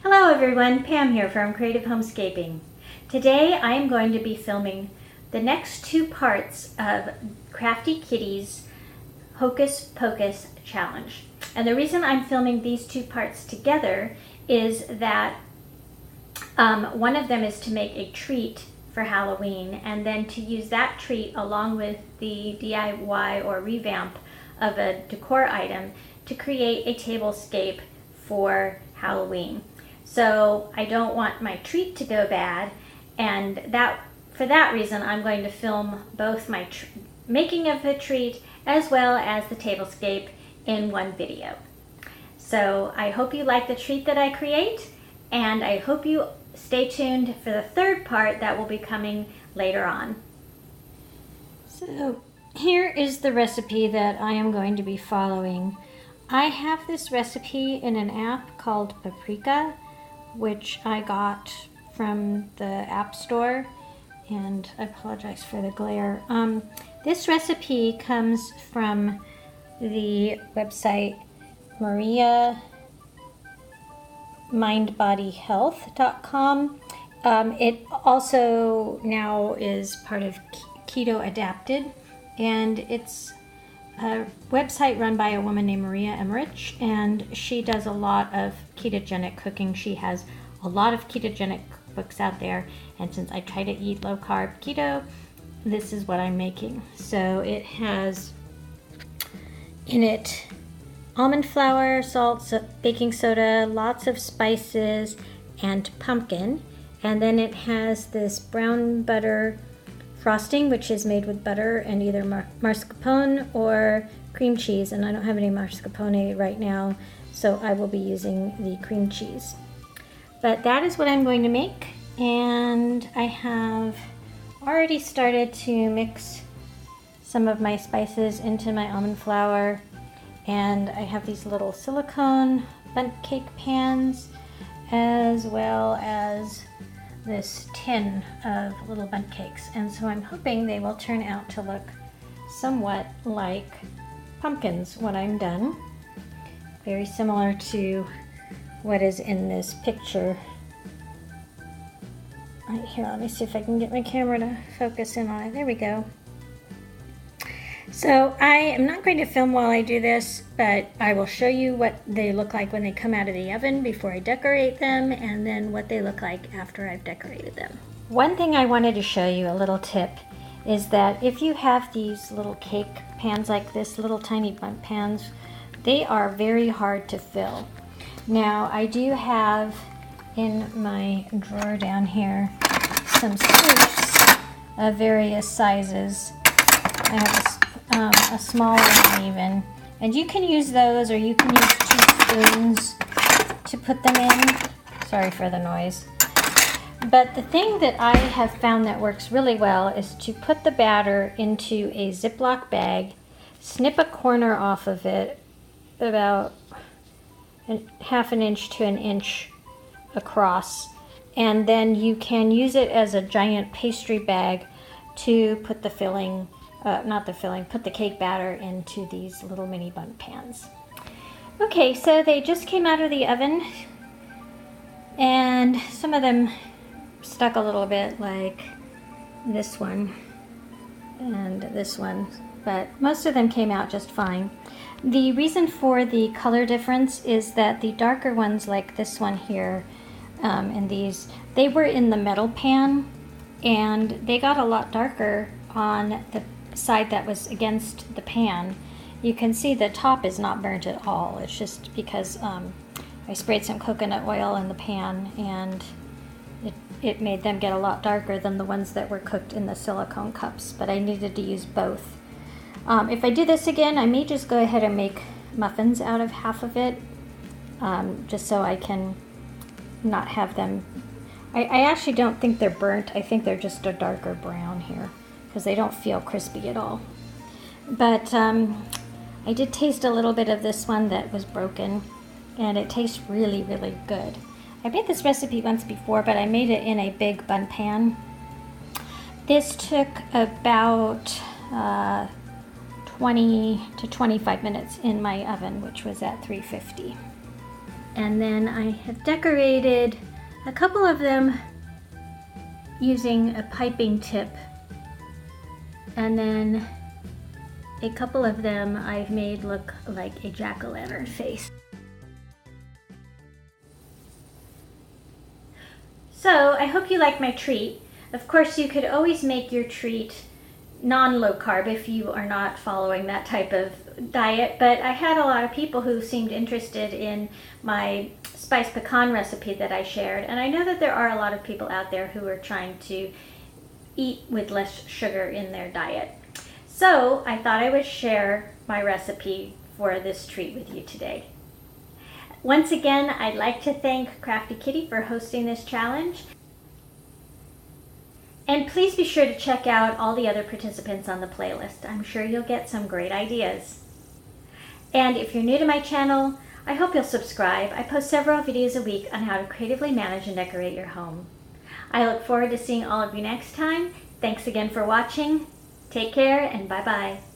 Hello everyone, Pam here from Creative Homescaping. Today I am going to be filming the next two parts of Crafty Kitty's Hocus Pocus challenge. And the reason I'm filming these two parts together is that one of them is to make a treat for Halloween, and then to use that treat along with the DIY or revamp of a decor item to create a tablescape for Halloween. So I don't want my treat to go bad, and for that reason I'm going to film both my making of the treat as well as the tablescape in one video. So I hope you like the treat that I create, and I hope you stay tuned for the third part that will be coming later on. So here is the recipe that I am going to be following. I have this recipe in an app called Paprika, which I got from the App Store, and I apologize for the glare. This recipe comes from the website MariaMindBodyHealth.com. It also now is part of Keto Adapted, and it's a website run by a woman named Maria Emmerich, and she does a lot of ketogenic cooking. She has a lot of ketogenic cookbooks out there, and since I try to eat low carb keto, this is what I'm making. So it has in it almond flour, salt, baking soda, lots of spices, and pumpkin. And then it has this brown butter frosting, which is made with butter and either mascarpone or cream cheese, and I don't have any mascarpone right now, so I will be using the cream cheese. But that is what I'm going to make, and I have already started to mix some of my spices into my almond flour, and I have these little silicone bundt cake pans as well as this tin of little bundt cakes, and so I'm hoping they will turn out to look somewhat like pumpkins when I'm done. Very similar to what is in this picture. Right here, let me see if I can get my camera to focus in on it. There we go. So I am not going to film while I do this, but I will show you what they look like when they come out of the oven before I decorate them, and then what they look like after I've decorated them. One thing I wanted to show you, a little tip, is that if you have these little cake pans like this, little tiny bundt pans, they are very hard to fill. Now I do have in my drawer down here some spoofs of various sizes. I have a smaller one even, and you can use those, or you can use 2 spoons to put them in. Sorry for the noise. But the thing that I have found that works really well is to put the batter into a Ziploc bag, snip a corner off of it about ½ an inch to an inch across, and then you can use it as a giant pastry bag to put the filling, put the cake batter into these little mini bundt pans. Okay, so they just came out of the oven, and some of them stuck a little bit, like this one and this one, but most of them came out just fine. The reason for the color difference is that the darker ones, like this one here, and these, they were in the metal pan, and they got a lot darker on the side that was against the pan. You can see the top is not burnt at all. It's just because I sprayed some coconut oil in the pan, and it made them get a lot darker than the ones that were cooked in the silicone cups, but I needed to use both. If I do this again, I may just go ahead and make muffins out of half of it, just so I can not have them. I actually don't think they're burnt. I think they're just a darker brown here, because they don't feel crispy at all. But I did taste a little bit of this one that was broken, and it tastes really, really good. I made this recipe once before, but I made it in a big bundt pan. This took about 20 to 25 minutes in my oven, which was at 350. And then I have decorated a couple of them using a piping tip. And then a couple of them I've made look like a jack-o'-lantern face. So I hope you like my treat. Of course, you could always make your treat non-low carb if you are not following that type of diet, but I had a lot of people who seemed interested in my spiced pecan recipe that I shared, and I know that there are a lot of people out there who are trying to eat with less sugar in their diet. So I thought I would share my recipe for this treat with you today. Once again, I'd like to thank Crafty Kitty for hosting this challenge. And please be sure to check out all the other participants on the playlist. I'm sure you'll get some great ideas. And if you're new to my channel, I hope you'll subscribe. I post several videos a week on how to creatively manage and decorate your home. I look forward to seeing all of you next time. Thanks again for watching. Take care and bye-bye.